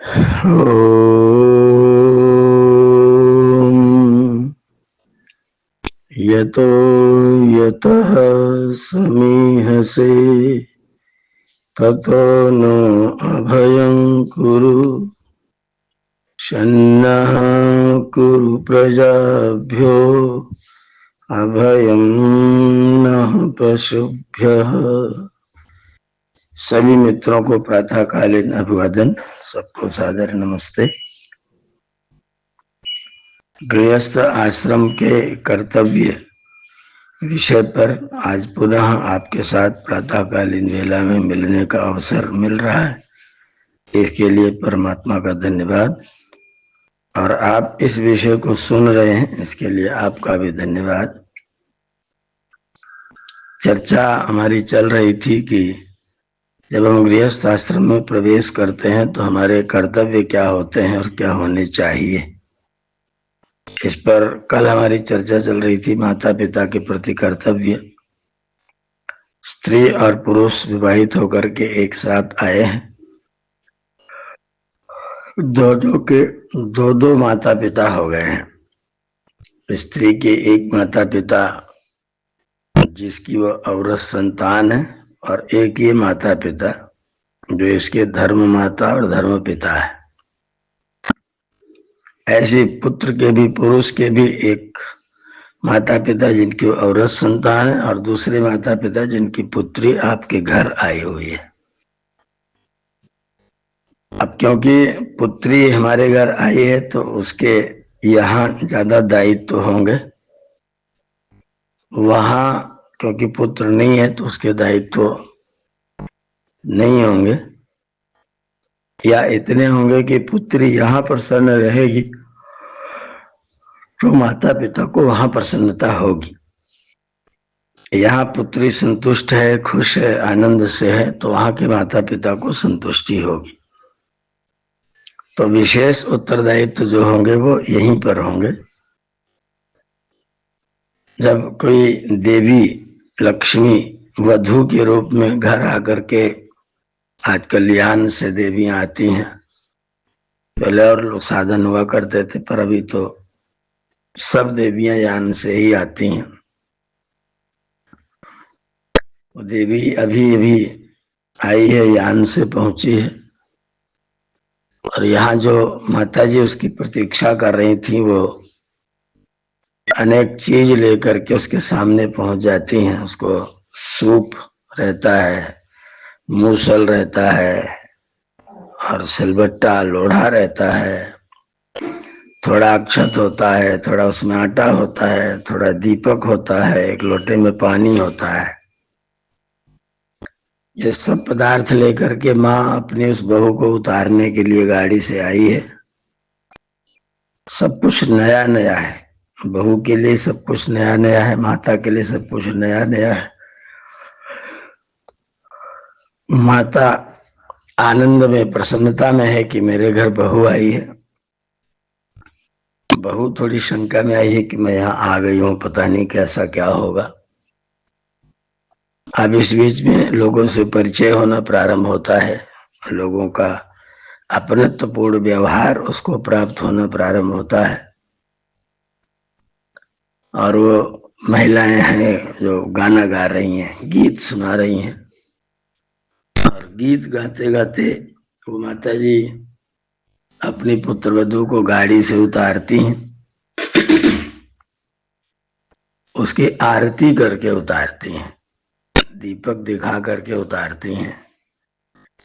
ॐ यतो यतः समीहसे ततो नो अभयं कुरु शन्नः कुरु प्रजाभ्यो अभयं नः पशुभ्यः। सभी मित्रों को प्रातःकालीन अभिवादन। सबको सादर नमस्ते। गृहस्थ आश्रम के कर्तव्य विषय पर आज पुनः आपके साथ प्रातःकालीन वेला में मिलने का अवसर मिल रहा है। इसके लिए परमात्मा का धन्यवाद। और आप इस विषय को सुन रहे हैं, इसके लिए आपका भी धन्यवाद। चर्चा हमारी चल रही थी कि जब हम गृहस्थ आश्रम में प्रवेश करते हैं तो हमारे कर्तव्य क्या होते हैं और क्या होने चाहिए। इस पर कल हमारी चर्चा चल रही थी माता पिता के प्रति कर्तव्य। स्त्री और पुरुष विवाहित होकर के एक साथ आए हैं। दोनों के दो माता पिता हो गए हैं। स्त्री के एक माता पिता जिसकी वो औरत संतान है, और एक ये माता पिता जो इसके धर्म माता और धर्म पिता है। ऐसे पुत्र के भी, पुरुष के भी एक माता पिता जिनकी औरत संतान है, और दूसरे माता पिता जिनकी पुत्री आपके घर आई हुई है। अब क्योंकि पुत्री हमारे घर आई है तो उसके यहाँ ज्यादा दायित्व होंगे। वहां क्योंकि पुत्र नहीं है तो उसके दायित्व नहीं होंगे, या इतने होंगे कि पुत्री यहाँ प्रसन्न रहेगी तो माता पिता को वहां प्रसन्नता होगी। यहाँ पुत्री संतुष्ट है, खुश है, आनंद से है, तो वहां के माता पिता को संतुष्टि होगी। तो विशेष उत्तरदायित्व जो होंगे वो यहीं पर होंगे। जब कोई देवी लक्ष्मी वधू के रूप में घर आकर के, आज कल्याण से देवियां आती हैं। पहले और लोग साधन हुआ करते थे, पर अभी तो सब देवियां यान से ही आती हैं। वो देवी अभी अभी आई है, यान से पहुंची है। और यहाँ जो माता जी उसकी प्रतीक्षा कर रही थी, वो अनेक चीज लेकर के उसके सामने पहुंच जाती हैं। उसको सूप रहता है, मूसल रहता है, और सिलबट्टा लोढ़ा रहता है, थोड़ा अक्षत होता है, थोड़ा उसमें आटा होता है, थोड़ा दीपक होता है, एक लोटे में पानी होता है। ये सब पदार्थ लेकर के माँ अपनी उस बहू को उतारने के लिए गाड़ी से आई है। सब कुछ नया नया है। बहू के लिए सब कुछ नया नया है, माता के लिए सब कुछ नया नया है। माता आनंद में, प्रसन्नता में है कि मेरे घर बहू आई है। बहू थोड़ी शंका में आई है कि मैं यहाँ आ गई हूँ, पता नहीं कैसा क्या होगा। अब इस बीच में लोगों से परिचय होना प्रारंभ होता है, लोगों का अपनत्वपूर्ण व्यवहार उसको प्राप्त होना प्रारंभ होता है। और वो महिलाएं हैं जो गाना गा रही हैं, गीत सुना रही हैं। और गीत गाते गाते वो माता जी अपनी पुत्रवधू को गाड़ी से उतारती हैं। उसकी आरती करके उतारती हैं, दीपक दिखा करके उतारती हैं,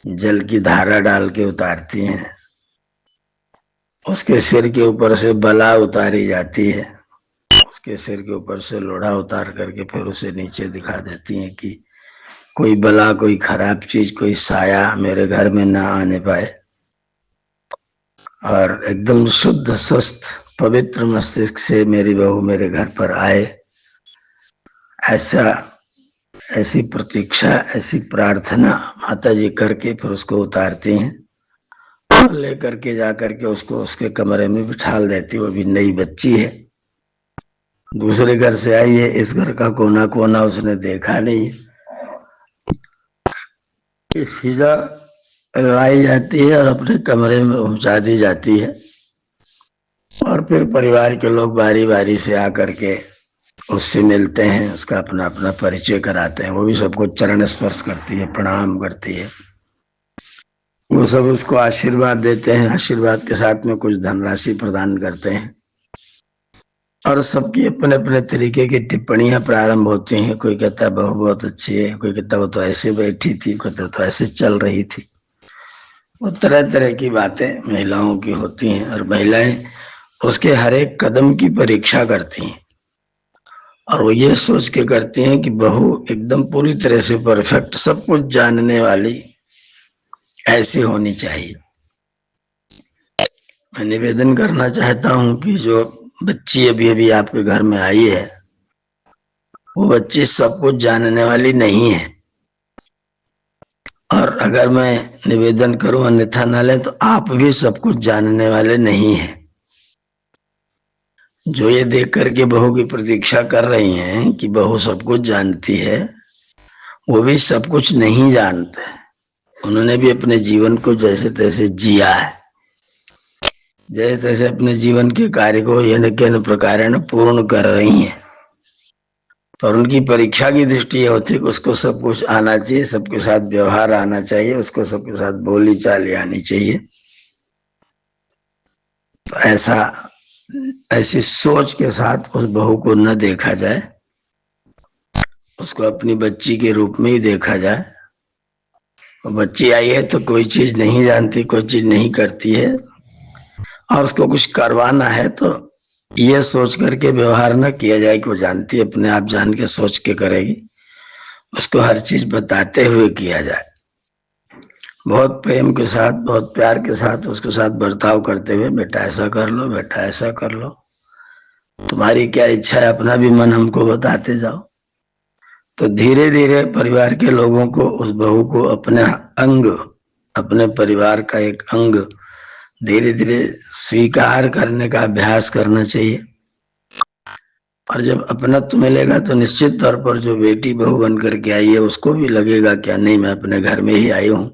जल की धारा डाल के उतारती हैं। उसके सिर के ऊपर से बला उतारी जाती है। उसके सिर के ऊपर से लोढ़ा उतार करके फिर उसे नीचे दिखा देती हैं कि कोई बला, कोई खराब चीज, कोई साया मेरे घर में ना आने पाए, और एकदम शुद्ध स्वस्थ पवित्र मस्तिष्क से मेरी बहू मेरे घर पर आए। ऐसी प्रतीक्षा, ऐसी प्रार्थना माता जी करके फिर उसको उतारती हैं और लेकर के जाकर के उसको उसके कमरे में बिठा देती। वो भी नई बच्ची है, दूसरे घर से आई है, इस घर का कोना कोना उसने देखा नहीं। सीधा लाई जाती है और अपने कमरे में पहुंचा दी जाती है। और फिर परिवार के लोग बारी बारी से आकर के उससे मिलते हैं, उसका अपना अपना परिचय कराते हैं। वो भी सबको चरण स्पर्श करती है, प्रणाम करती है। वो सब उसको आशीर्वाद देते हैं, आशीर्वाद के साथ में कुछ धनराशि प्रदान करते हैं। और सबकी अपने अपने तरीके की टिप्पणियां प्रारंभ होती हैं। कोई कहता है बहू बहुत अच्छी है, कोई कहता वो तो ऐसे बैठी थी, कोई कहता तो ऐसे चल रही थी। वो तरह तरह की बातें महिलाओं की होती हैं और महिलाएं उसके हर एक कदम की परीक्षा करती हैं। और वो ये सोच के करती हैं कि बहू एकदम पूरी तरह से परफेक्ट, सब कुछ जानने वाली ऐसी होनी चाहिए। मैं निवेदन करना चाहता हूं कि जो बच्ची अभी अभी आपके घर में आई है, वो बच्ची सब कुछ जानने वाली नहीं है। और अगर मैं निवेदन करूं अन्यथा न ले, तो आप भी सब कुछ जानने वाले नहीं हैं। जो ये देख करके बहू की प्रतीक्षा कर रही हैं कि बहू सब कुछ जानती है, वो भी सब कुछ नहीं जानते। उन्होंने भी अपने जीवन को जैसे तैसे जिया है, जैसे तैसे अपने जीवन के कार्य को यन प्रकार पूर्ण कर रही हैं। पर उनकी परीक्षा की दृष्टि ये होती है कि उसको सब कुछ आना चाहिए, सबके साथ व्यवहार आना चाहिए, उसको सबके साथ बोली चाली आनी चाहिए। तो ऐसी सोच के साथ उस बहू को न देखा जाए, उसको अपनी बच्ची के रूप में ही देखा जाए। बच्ची आई है तो कोई चीज नहीं जानती, कोई चीज नहीं करती है, और उसको कुछ करवाना है तो ये सोच करके व्यवहार न किया जाए कि वो जानती है, अपने आप जान के सोच के करेगी। उसको हर चीज बताते हुए किया जाए, बहुत प्रेम के साथ, बहुत प्यार के साथ उसके साथ बर्ताव करते हुए, बेटा ऐसा कर लो, बेटा ऐसा कर लो, तुम्हारी क्या इच्छा है अपना भी मन हमको बताते जाओ। तो धीरे धीरे परिवार के लोगों को उस बहू को अपना अंग, अपने परिवार का एक अंग धीरे धीरे स्वीकार करने का अभ्यास करना चाहिए। और जब अपनत्व मिलेगा तो निश्चित तौर पर जो बेटी बहू बन करके आई है उसको भी लगेगा क्या नहीं, मैं अपने घर में ही आई हूं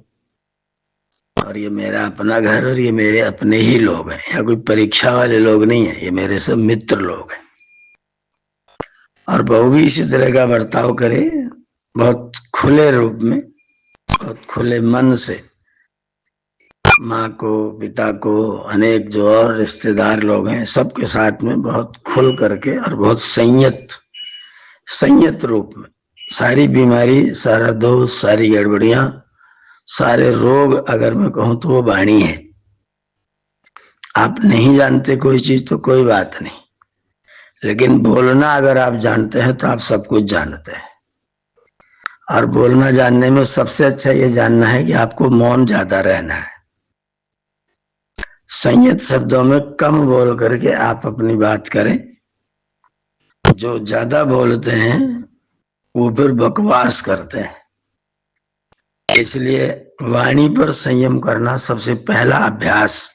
और ये मेरा अपना घर और ये मेरे अपने ही लोग हैं। यहाँ कोई परीक्षा वाले लोग नहीं है, ये मेरे सब मित्र लोग हैं। और बहू भी इसी तरह का बर्ताव करे, बहुत खुले रूप में, बहुत खुले मन से माँ को, पिता को, अनेक जो और रिश्तेदार लोग हैं सबके साथ में बहुत खुल करके और बहुत संयत रूप में सारी बीमारी, सारा दोष, सारी गड़बड़ियां, सारे रोग अगर मैं कहूं तो वो वाणी है। आप नहीं जानते कोई चीज तो कोई बात नहीं, लेकिन बोलना अगर आप जानते हैं तो आप सब कुछ जानते हैं। और बोलना जानने में सबसे अच्छा ये जानना है कि आपको मौन ज्यादा रहना है। संयत शब्दों में कम बोल करके आप अपनी बात करें। जो ज्यादा बोलते हैं वो फिर बकवास करते हैं। इसलिए वाणी पर संयम करना सबसे पहला अभ्यास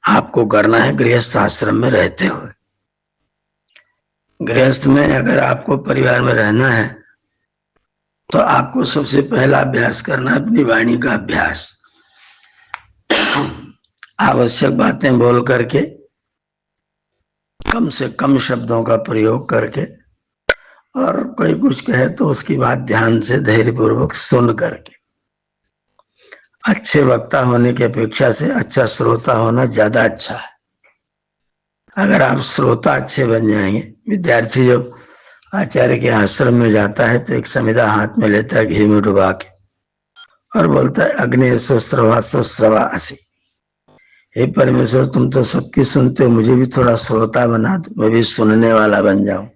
आपको करना है गृहस्थ आश्रम में रहते हुए। गृहस्थ में अगर आपको परिवार में रहना है तो आपको सबसे पहला अभ्यास करना है अपनी वाणी का अभ्यास। आवश्यक बातें बोल करके, कम से कम शब्दों का प्रयोग करके, और कोई कुछ कहे तो उसकी बात ध्यान से धैर्यपूर्वक सुन करके। अच्छे वक्ता होने की अपेक्षा से अच्छा श्रोता होना ज्यादा अच्छा है। अगर आप श्रोता अच्छे बन जाएंगे, विद्यार्थी जब आचार्य के आश्रम में जाता है तो एक समिधा हाथ में लेता है घी में डुबा के और बोलता है अग्नि सुश्रवा असी। हे परमेश्वर, तुम तो सबकी सुनते हो, मुझे भी थोड़ा श्रोता बना दो, मैं भी सुनने वाला बन जाऊं।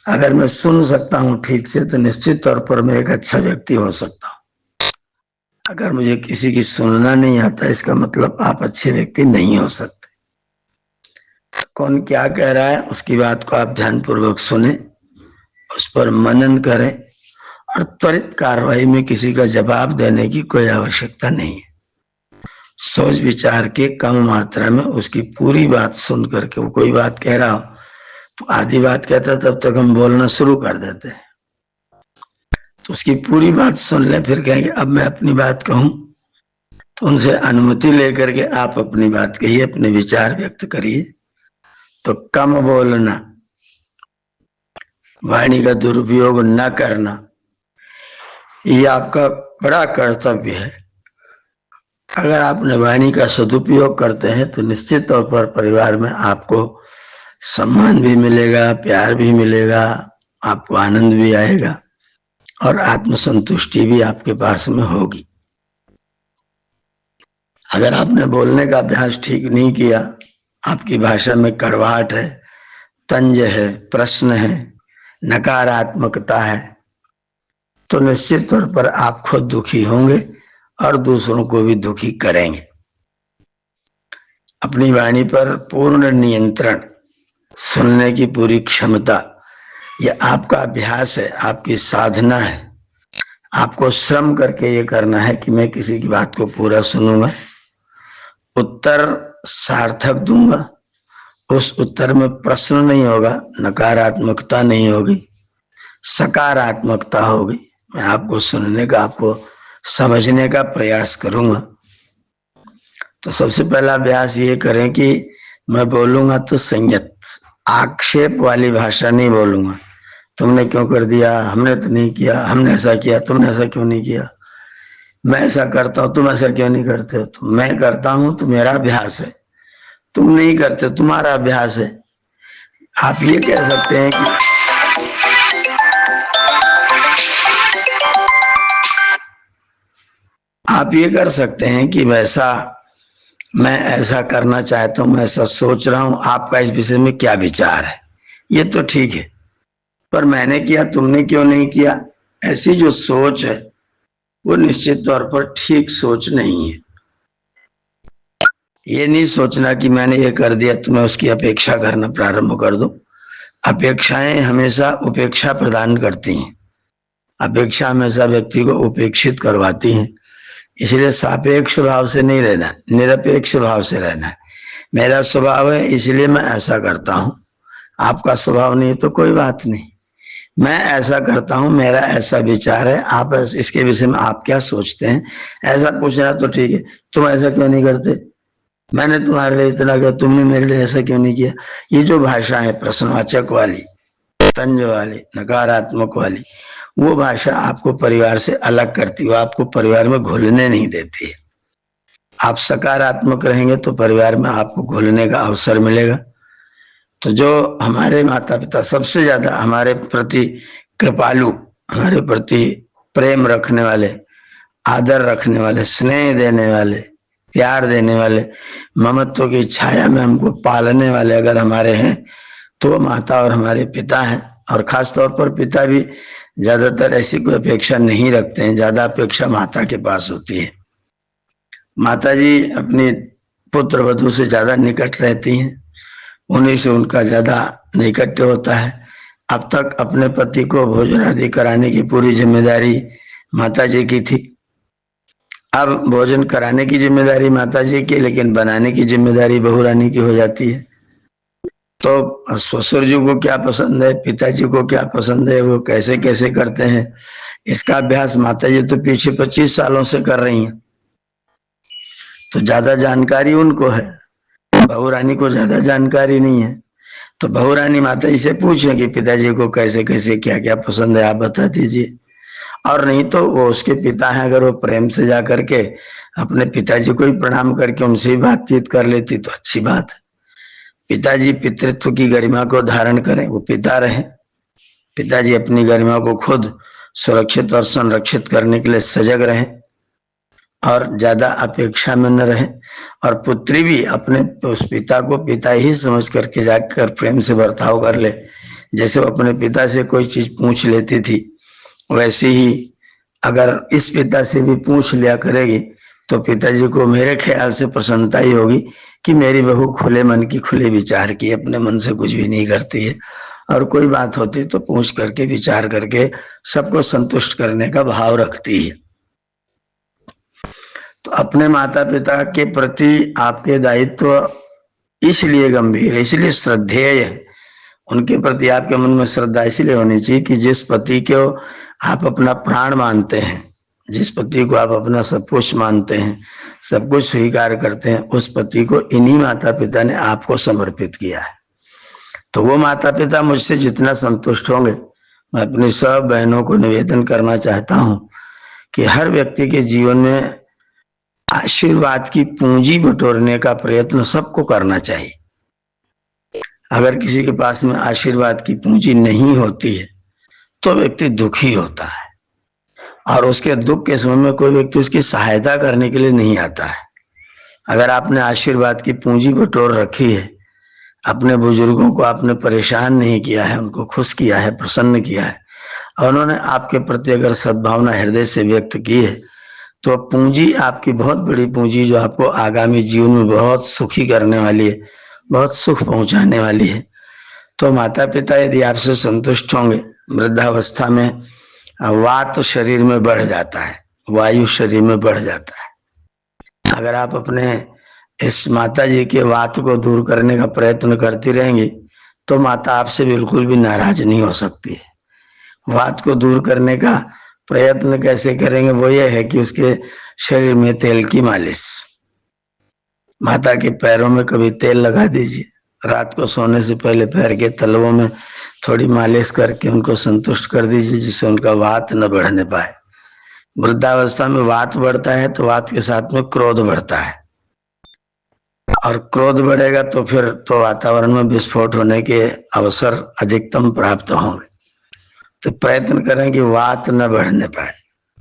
अगर मैं सुन सकता हूं ठीक से तो निश्चित तौर पर मैं एक अच्छा व्यक्ति हो सकता हूं। अगर मुझे किसी की सुनना नहीं आता, इसका मतलब आप अच्छे व्यक्ति नहीं हो सकते। कौन क्या कह रहा है उसकी बात को आप ध्यानपूर्वक सुने, उस पर मनन करें, और त्वरित कार्रवाई में किसी का जवाब देने की कोई आवश्यकता नहीं है। सोच विचार के कम मात्रा में उसकी पूरी बात सुन करके, वो कोई बात कह रहा हो तो आधी बात कहता तब तक हम बोलना शुरू कर देते हैं। तो उसकी पूरी बात सुन ले, फिर कहेंगे अब मैं अपनी बात कहूं। तो उनसे अनुमति लेकर के आप अपनी बात कहिए, अपने विचार व्यक्त करिए। तो कम बोलना, वाणी का दुरुपयोग न करना, ये आपका बड़ा कर्तव्य है। अगर आपने वाणी का सदुपयोग करते हैं तो निश्चित तौर पर परिवार में आपको सम्मान भी मिलेगा, प्यार भी मिलेगा, आपको आनंद भी आएगा और आत्मसंतुष्टि भी आपके पास में होगी। अगर आपने बोलने का अभ्यास ठीक नहीं किया, आपकी भाषा में कड़वाहट है, तंज है, प्रश्न है, नकारात्मकता है, तो निश्चित तौर पर आप खुद दुखी होंगे और दूसरों को भी दुखी करेंगे। अपनी वाणी पर पूर्ण नियंत्रण, सुनने की पूरी क्षमता, यह आपका अभ्यास है, आपकी साधना है। आपको श्रम करके ये करना है कि मैं किसी की बात को पूरा सुनूंगा, उत्तर सार्थक दूंगा, उस उत्तर में प्रश्न नहीं होगा, नकारात्मकता नहीं होगी, सकारात्मकता होगी। मैं आपको सुनने का, आपको समझने का प्रयास करूंगा। तो सबसे पहला अभ्यास ये करें कि मैं बोलूंगा तो संयत, आक्षेप वाली भाषा नहीं बोलूंगा। तुमने क्यों कर दिया, हमने तो नहीं किया, हमने ऐसा किया, तुमने ऐसा क्यों नहीं किया, मैं ऐसा करता हूं तुम ऐसा क्यों नहीं करते हो, तो मैं करता हूं तो मेरा अभ्यास है, तुम नहीं करते तुम्हारा अभ्यास है। आप ये कह सकते हैं कि आप ये कर सकते हैं कि वैसा मैं ऐसा करना चाहता हूं, मैं ऐसा सोच रहा हूं, आपका इस विषय में क्या विचार है। ये तो ठीक है, पर मैंने किया तुमने क्यों नहीं किया, ऐसी जो सोच है वो निश्चित तौर पर ठीक सोच नहीं है। ये नहीं सोचना कि मैंने ये कर दिया तो मैं उसकी अपेक्षा करना प्रारंभ कर दूं। अपेक्षाएं हमेशा उपेक्षा प्रदान करती हैं, अपेक्षा हमेशा व्यक्ति को उपेक्षित करवाती हैं। इसलिए सापेक्ष भाव से नहीं रहना, निरपेक्ष भाव से रहना है। मेरा स्वभाव है इसलिए मैं ऐसा करता हूं, आपका स्वभाव नहीं तो कोई बात नहीं, मैं ऐसा करता हूं, मेरा ऐसा विचार है, आप इसके विषय में आप क्या सोचते हैं, ऐसा पूछना तो ठीक है। तुम ऐसा क्यों नहीं करते, मैंने तुम्हारे लिए इतना किया, तुमने मेरे लिए ऐसा क्यों नहीं किया। ये जो भाषा है प्रश्नवाचक वाली, तंज वाली, नकारात्मक वाली, वो भाषा आपको परिवार से अलग करती है, आपको परिवार में घुलने नहीं देती है। आप सकारात्मक रहेंगे तो परिवार में आपको घुलने का अवसर मिलेगा। तो जो हमारे माता पिता सबसे ज्यादा हमारे प्रति कृपालु, हमारे प्रति प्रेम रखने वाले, आदर रखने वाले, स्नेह देने वाले, प्यार देने वाले, ममत्व की छाया में हमको पालने वाले अगर हमारे हैं तो वो माता और हमारे पिता हैं। और खास तौर पर पिता भी ज्यादातर ऐसी कोई अपेक्षा नहीं रखते हैं, ज्यादा अपेक्षा माता के पास होती है। माता जी अपनी पुत्र वधू से ज्यादा निकट रहती हैं, उन्हीं से उनका ज्यादा नैकट्य होता है। अब तक अपने पति को भोजन आदि कराने की पूरी जिम्मेदारी माता जी की थी, अब भोजन कराने की जिम्मेदारी माता जी की, लेकिन बनाने की जिम्मेदारी बहू रानी की हो जाती है। तो ससुर जी को क्या पसंद है, पिताजी को क्या पसंद है, वो कैसे कैसे करते हैं, इसका अभ्यास माता जी तो पीछे 25 सालों से कर रही हैं, तो ज्यादा जानकारी उनको है, बहू रानी को ज्यादा जानकारी नहीं है। तो बहू रानी माता जी से पूछे कि पिताजी को कैसे कैसे क्या क्या पसंद है, आप बता दीजिए। और नहीं तो वो उसके पिता हैं, अगर वो प्रेम से जा करके अपने पिताजी को ही प्रणाम करके उनसे ही बातचीत कर लेती तो अच्छी बात है। पिताजी पितृत्व की गरिमा को धारण करें, वो पिता रहे, पिताजी अपनी गरिमा को खुद सुरक्षित और संरक्षित करने के लिए सजग रहें और ज्यादा अपेक्षा में न रहे। और पुत्री भी अपने उस पिता को पिता ही समझ करके जाकर प्रेम से बर्ताव कर ले। जैसे वो अपने पिता से कोई चीज पूछ लेती थी, वैसे ही अगर इस पिता से भी पूछ लिया करेगी तो पिताजी को मेरे ख्याल से प्रसन्नता ही होगी कि मेरी बहू खुले मन की, खुले विचार की, अपने मन से कुछ भी नहीं करती है, और कोई बात होती तो पूछ करके विचार करके सबको संतुष्ट करने का भाव रखती है। तो अपने माता पिता के प्रति आपके दायित्व इसलिए गंभीर है, इसलिए श्रद्धेय है, उनके प्रति आपके मन में श्रद्धा इसलिए होनी चाहिए कि जिस पति को आप अपना प्राण मानते हैं, जिस पति को आप अपना सब कुछ मानते हैं, सब कुछ स्वीकार करते हैं, उस पति को इन्हीं माता पिता ने आपको समर्पित किया है। तो वो माता पिता मुझसे जितना संतुष्ट होंगे, मैं अपनी सब बहनों को निवेदन करना चाहता हूं कि हर व्यक्ति के जीवन में आशीर्वाद की पूंजी बटोरने का प्रयत्न सबको करना चाहिए। अगर किसी के पास में आशीर्वाद की पूंजी नहीं होती है तो व्यक्ति दुखी होता है, और उसके दुख के समय में कोई व्यक्ति उसकी सहायता करने के लिए नहीं आता है। अगर आपने आशीर्वाद की पूंजी बटोर रखी है, अपने बुजुर्गों को आपने परेशान नहीं किया है, उनको खुश किया है, प्रसन्न किया है, और उन्होंने आपके प्रति अगर सद्भावना हृदय से व्यक्त की है, तो पूंजी आपकी बहुत बड़ी पूंजी, जो आपको आगामी जीवन में बहुत सुखी करने वाली है, बहुत सुख पहुंचाने वाली है। तो माता पिता यदि आपसे संतुष्ट होंगे, वृद्धावस्था में वात शरीर में बढ़ जाता है, वायु शरीर में बढ़ जाता है। अगर आप अपने इस माता जी के वात को दूर करने का प्रयत्न करती रहेंगी तो माता आपसे बिल्कुल भी नाराज नहीं हो सकती है। वात को दूर करने का प्रयत्न कैसे करेंगे? वो ये है कि उसके शरीर में तेल की मालिश, माता के पैरों में कभी तेल लगा दीजिए, रात को सोने से पहले पैर के तलवों में थोड़ी मालिश करके उनको संतुष्ट कर दीजिए, जिससे उनका वात न बढ़ने पाए। वृद्धावस्था में वात बढ़ता है तो वात के साथ में क्रोध बढ़ता है, और क्रोध बढ़ेगा तो फिर तो वातावरण में विस्फोट होने के अवसर अधिकतम प्राप्त होंगे। तो प्रयत्न करें कि वात न बढ़ने पाए।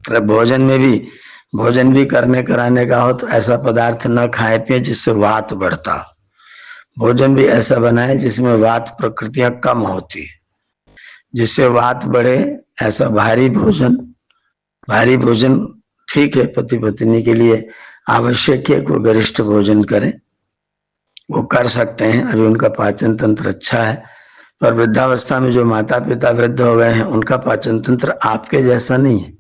पर भोजन भी करने कराने का हो तो ऐसा पदार्थ न खाए पिए जिससे वात बढ़ता हो। भोजन भी ऐसा बनाए जिसमें वात प्रकृतियां कम होती है, जिससे वात बढ़े। ऐसा भारी भोजन ठीक है, पति पत्नी के लिए आवश्यक है कि वो गरिष्ठ भोजन करें, वो कर सकते हैं, अभी उनका पाचन तंत्र अच्छा है। पर वृद्धावस्था में जो माता पिता वृद्ध हो गए हैं, उनका पाचन तंत्र आपके जैसा नहीं है।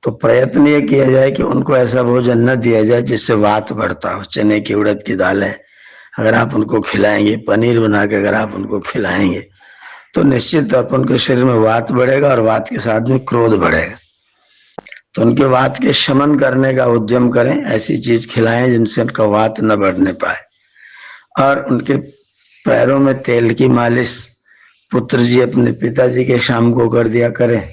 तो प्रयत्न ये किया जाए कि उनको ऐसा भोजन न दिया जाए जिससे वात बढ़ता हो। चने की, उड़द की दालें अगर आप उनको खिलाएंगे, पनीर बना के अगर आप उनको खिलाएंगे, तो निश्चित तौर पर उनके शरीर में वात बढ़ेगा, और वात के साथ में क्रोध बढ़ेगा। तो उनके वात के शमन करने का उद्यम करें, ऐसी चीज खिलाएं जिनसे उनका वात न बढ़ने पाए। और उनके पैरों में तेल की मालिश पुत्र जी अपने पिताजी के शाम को कर दिया करें,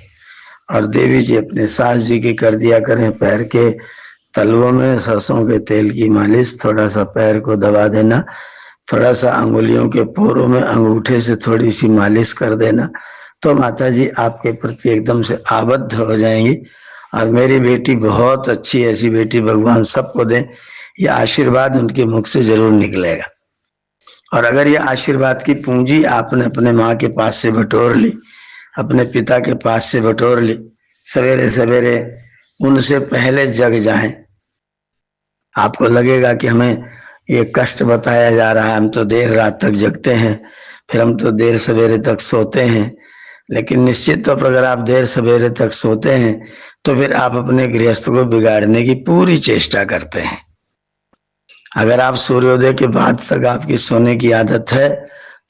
और देवी जी अपने सास जी की कर दिया करें। पैर के तलवों में सरसों के तेल की मालिश, थोड़ा सा पैर को दबा देना, थोड़ा सा अंगुलियों के पोरों में अंगूठे से थोड़ी सी मालिश कर देना, तो माता जी आपके प्रति एकदम से आबद्ध हो जाएंगी। और मेरी बेटी बहुत अच्छी, ऐसी बेटी भगवान सबको दे, ये आशीर्वाद उनके मुख से जरूर निकलेगा। और अगर ये आशीर्वाद की पूंजी आपने अपने माँ के पास से बटोर ली, अपने पिता के पास से बटोर ली, सवेरे सवेरे उनसे पहले जग जाएं। आपको लगेगा कि हमें ये कष्ट बताया जा रहा है, हम तो देर रात तक जगते हैं, फिर हम तो देर सवेरे तक सोते हैं। लेकिन निश्चित तौर पर अगर आप देर सवेरे तक सोते हैं तो फिर आप अपने गृहस्थ को बिगाड़ने की पूरी चेष्टा करते हैं। अगर आप सूर्योदय के बाद तक आपकी सोने की आदत है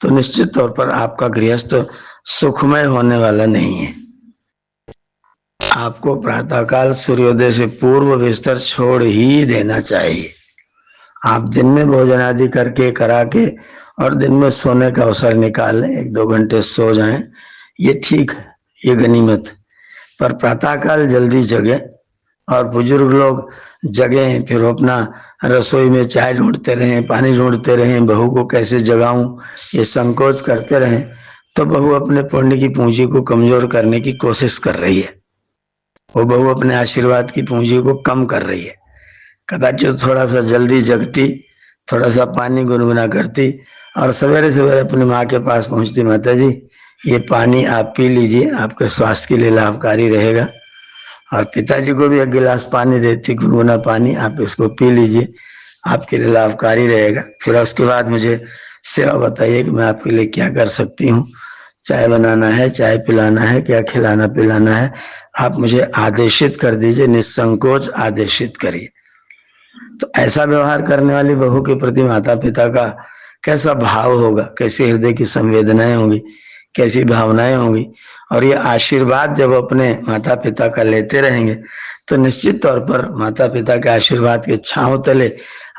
तो निश्चित तौर पर आपका गृहस्थ सुखमय होने वाला नहीं है। आपको प्रातःकाल सूर्योदय से पूर्व बिस्तर छोड़ ही देना चाहिए। आप दिन में भोजन आदि करके करा के और दिन में सोने का अवसर निकाल लें, 1-2 घंटे सो जाएं, ये ठीक है, ये गनीमत। पर प्रातःकाल जल्दी जगे, और बुजुर्ग लोग जगे फिर अपना रसोई में चाय ढूंढते रहें, पानी ढूंढते रहें, बहू को कैसे जगाऊं, ये संकोच करते रहें, तो बहू अपने पुण्य की पूंजी को कमजोर करने की कोशिश कर रही है। वो बहू अपने आशीर्वाद की पूंजी को कम कर रही है। कदाचित थोड़ा सा जल्दी जगती, थोड़ा सा पानी गुनगुना करती, और सवेरे सवेरे अपनी माँ के पास पहुंचती, माता जी ये पानी आप पी लीजिए, आपके स्वास्थ्य के लिए लाभकारी रहेगा। और पिताजी को भी 1 गिलास पानी देती, गुनगुना पानी, आप इसको पी लीजिए, आपके लिए लाभकारी रहेगा। फिर उसके बाद मुझे सेवा बताइए कि मैं आपके लिए क्या कर सकती हूँ। चाय बनाना है, चाय पिलाना है, क्या खिलाना पिलाना है, आप मुझे आदेशित कर दीजिए, निसंकोच आदेशित करिए। तो ऐसा व्यवहार करने वाली बहू के प्रति माता पिता का कैसा भाव होगा, कैसी हृदय की संवेदनाएं होंगी, कैसी भावनाएं होंगी। और ये आशीर्वाद जब अपने माता पिता का लेते रहेंगे तो निश्चित तौर पर माता पिता के आशीर्वाद के छांव तले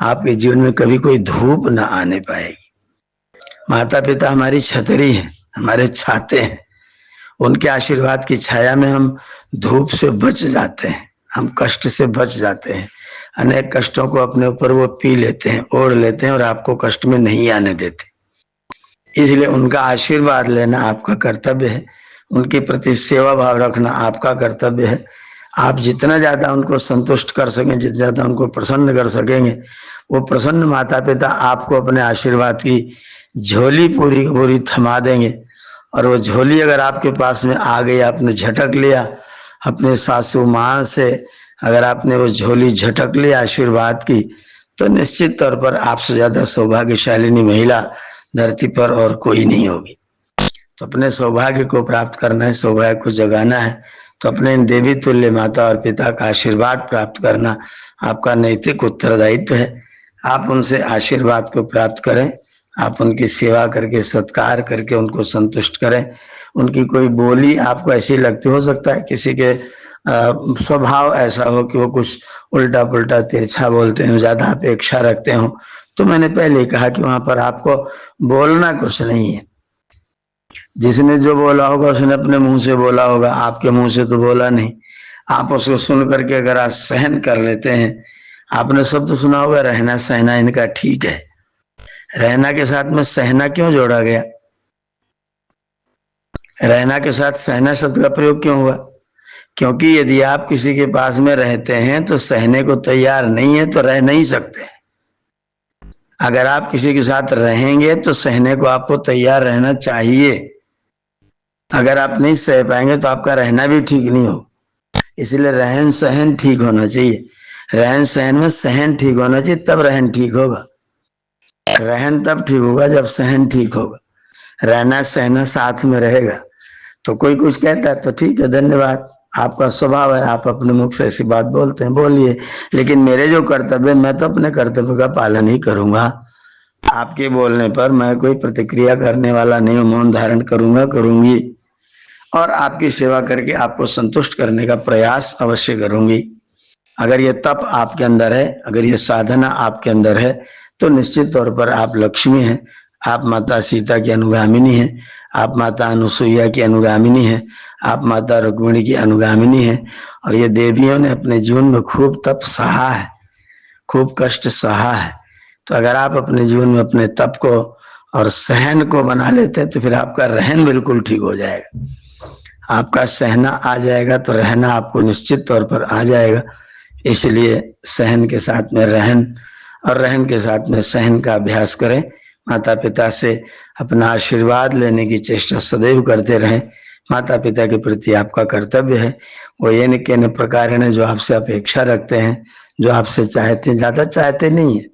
आपके जीवन में कभी कोई धूप न आने पाएगी। माता पिता हमारी छतरी है, हमारे छाते हैं। उनके आशीर्वाद की छाया में हम धूप से बच जाते हैं, हम कष्ट से बच जाते हैं। अनेक कष्टों को अपने ऊपर वो पी लेते हैं, ओढ़ लेते हैं और आपको कष्ट में नहीं आने देते। इसलिए उनका आशीर्वाद लेना आपका कर्तव्य है, उनके प्रति सेवा भाव रखना आपका कर्तव्य है। आप जितना ज्यादा उनको संतुष्ट कर सकें, जितना ज्यादा उनको प्रसन्न कर सकेंगे, वो प्रसन्न माता पिता आपको अपने आशीर्वाद की झोली पूरी पूरी थमा देंगे। और वो झोली अगर आपके पास में आ गई, आपने झटक लिया अपने सासू माँ से, अगर आपने वो झोली झटक ली आशीर्वाद की, तो निश्चित तौर पर आपसे ज्यादा सौभाग्यशालिनी महिला धरती पर और कोई नहीं होगी। तो अपने सौभाग्य को प्राप्त करना है, सौभाग्य को जगाना है, तो अपने देवी तुल्य माता और पिता का आशीर्वाद प्राप्त करना आपका नैतिक उत्तरदायित्व है। आप उनसे आशीर्वाद को प्राप्त करें, आप उनकी सेवा करके, सत्कार करके उनको संतुष्ट करें। उनकी कोई बोली आपको ऐसी लगती, हो सकता है किसी के स्वभाव ऐसा हो कि वो कुछ उल्टा पुल्टा तिरछा बोलते हैं, ज्यादा अपेक्षा रखते हो, तो मैंने पहले ही कहा कि वहां पर आपको बोलना कुछ नहीं है। जिसने जो बोला होगा उसने अपने मुंह से बोला होगा, आपके मुंह से तो बोला नहीं। आप उसको सुन करके अगर आप सहन कर लेते हैं, आपने शब्द सुना होगा रहना सहना इनका ठीक है। रहना के साथ में सहना क्यों जोड़ा गया? रहना के साथ सहना शब्द का प्रयोग क्यों हुआ? क्योंकि यदि आप किसी के पास में रहते हैं तो सहने को तैयार नहीं है तो रह नहीं सकते। अगर आप किसी के साथ रहेंगे तो सहने को आपको तैयार रहना चाहिए। अगर आप नहीं सह पाएंगे तो आपका रहना भी ठीक नहीं हो। इसलिए रहन सहन ठीक होना चाहिए। रहन सहन में सहन ठीक होना चाहिए, तब रहन ठीक होगा। रहन तब ठीक होगा जब सहन ठीक होगा। रहना सहना साथ में रहेगा। तो कोई कुछ कहता है तो ठीक है, धन्यवाद, आपका स्वभाव है, आप अपने मुख से ऐसी बात बोलते हैं, बोलिए, लेकिन मेरे जो कर्तव्य, मैं तो अपने कर्तव्य का पालन ही करूंगा। आपके बोलने पर मैं कोई प्रतिक्रिया करने वाला नहीं हूं, मौन धारण करूंगा, करूंगी, और आपकी सेवा करके आपको संतुष्ट करने का प्रयास अवश्य करूंगी। अगर ये तप आपके अंदर है, अगर ये साधना आपके अंदर है, तो निश्चित तौर पर आप लक्ष्मी हैं, आप माता सीता की अनुगामिनी हैं, आप माता अनुसुईया की अनुगामिनी हैं, आप माता रुक्मिणी की अनुगामिनी हैं। और ये देवियों ने अपने जीवन में खूब तप सहा है, खूब कष्ट सहा है। तो अगर आप अपने जीवन में अपने तप को और सहन को बना लेते हैं तो फिर आपका रहन बिल्कुल ठीक हो जाएगा। आपका सहना आ जाएगा तो रहना आपको निश्चित तौर पर आ जाएगा। इसलिए सहन के साथ में रहन और रहन के साथ में सहन का अभ्यास करें। माता पिता से अपना आशीर्वाद लेने की चेष्टा सदैव करते रहें। माता पिता के प्रति आपका कर्तव्य है, वो ये न के न प्रकार ने जो आपसे अपेक्षा रखते हैं, जो आपसे चाहते हैं, ज्यादा चाहते नहीं है।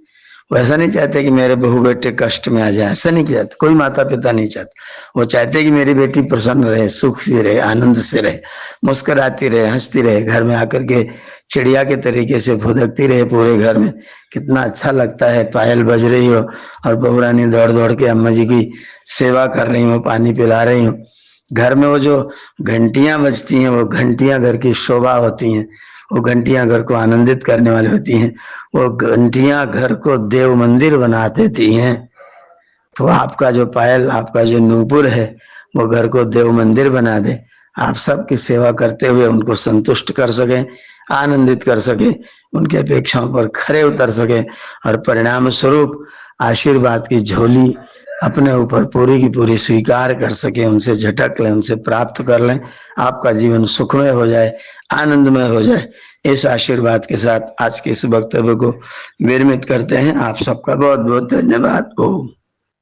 वो ऐसा नहीं चाहते कि मेरे बहू बेटे कष्ट में आ जाए, ऐसा नहीं चाहते, कोई माता पिता नहीं चाहते। वो चाहते कि मेरी बेटी प्रसन्न रहे, सुख से रहे, आनंद से रहे, मुस्कुराती रहे, हंसती रहे, घर में आकर के चिड़िया के तरीके से फुदकती रहे पूरे घर में। कितना अच्छा लगता है, पायल बज रही हो और बहू रानी दौड़ दौड़ के अम्मा जी की सेवा कर रही हो, पानी पिला रही हो। घर में वो जो घंटियां बजती हैं, वो घंटियां घर की शोभा होती हैं, वो घंटियां घर को आनंदित करने वाली होती हैं, वो घंटियां घर को देव मंदिर बना देती हैं। तो आपका जो पायल, आपका जो नूपुर है, वो घर को देव मंदिर बना दे। आप सबकी सेवा करते हुए उनको संतुष्ट कर सके, आनंदित कर सके, उनकी अपेक्षाओं पर खरे उतर सके, और परिणाम स्वरूप आशीर्वाद की झोली अपने ऊपर पूरी की पूरी स्वीकार कर सके, उनसे झटक लें, उनसे प्राप्त कर लें। आपका जीवन सुखमय हो जाए, आनंदमय हो जाए। इस आशीर्वाद के साथ आज के इस वक्तव्य को विरमित करते हैं। आप सबका बहुत बहुत धन्यवाद। ओम।